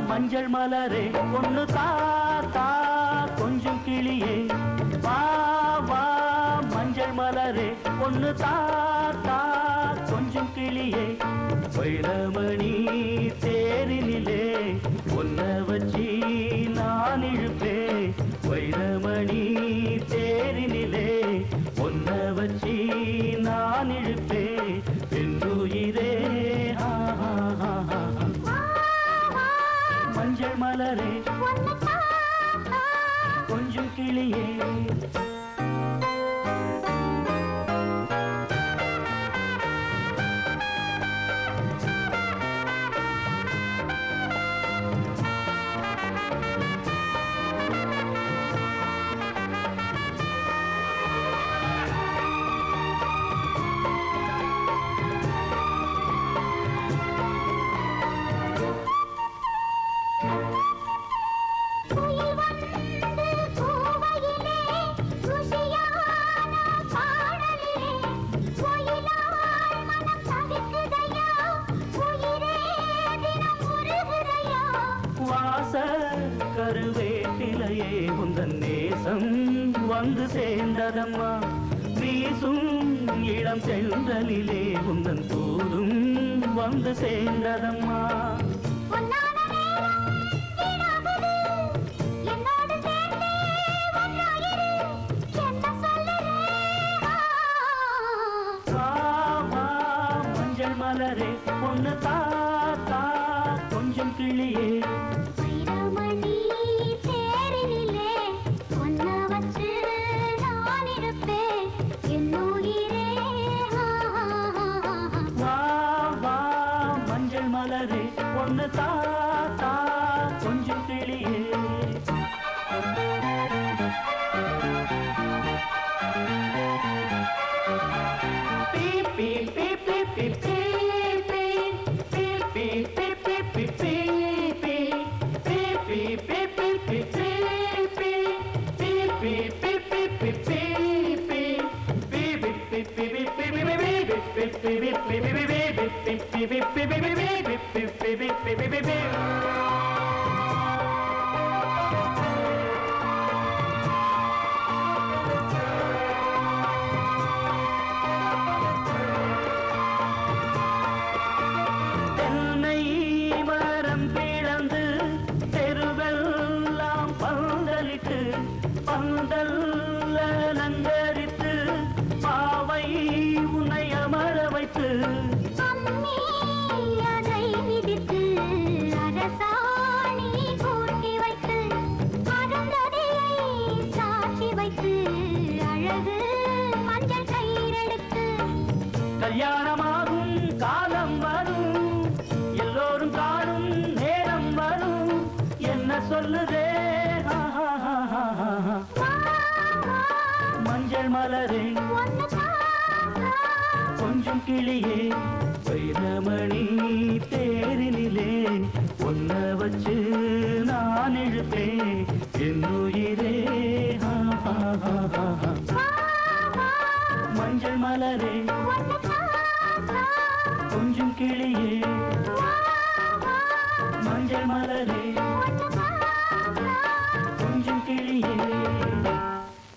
மஞ்சள் மலரே ஒன்னு தாத்தா கொஞ்சம் கிளியே வா வா மஞ்சள் மலரே ஒன்னு தாத்தா கொஞ்சம் கிளியே வைரமணி தேரினிலே ஒன்ன வச்சி நான் இழுப்பே வைரமணி தேரினிலே ஒன்ன வச்சி நான் இழுப்பே என்னுயிரே மஞ்சள் மலரே கொஞ்சம் கிளியே கருவேட்டிலையே உந்தன் நேசம் வந்து சேர்ந்ததம்மா வீசும் இளம் சென்றலிலே உந்தன் தூதும் வந்து சேர்ந்ததம்மா மஞ்சள் மலரே பொண்ணு தாத்தா கொஞ்சம் கிளியே மலரே பொண்ணு தாத்தா கொஞ்சம் கிளியே பீ பீ பீ பீ பீ பீ பீ பீ பீ பீ பீ பீ பீ பீ பீ தென்னை மரம் பிளந்து தெருவெல்லாம் பந்தலிட்டு பந்தல் அலங்கரித்து பாவை உன்னை அமர வைத்து அதை விதித்து அரசாணி கூட்டி வைத்து அருந்ததியை சாட்சி வைத்து அழகு மஞ்சள் கயிறெடுத்து கல்யாணமாகும் காலம் வரும் எல்லோரும் காணும் நேரம் வரும் என்ன சொல்லுதே மஞ்சள் மலரே கொஞ்சம் கிளியே வைரமணி தேரினிலே ஒன்ன வச்சு நான் இழுப்பே என்னுயிரே மஞ்சள் மலரே கொஞ்சம் கிளியே மஞ்சள் மலரே கொஞ்சம் கிளியே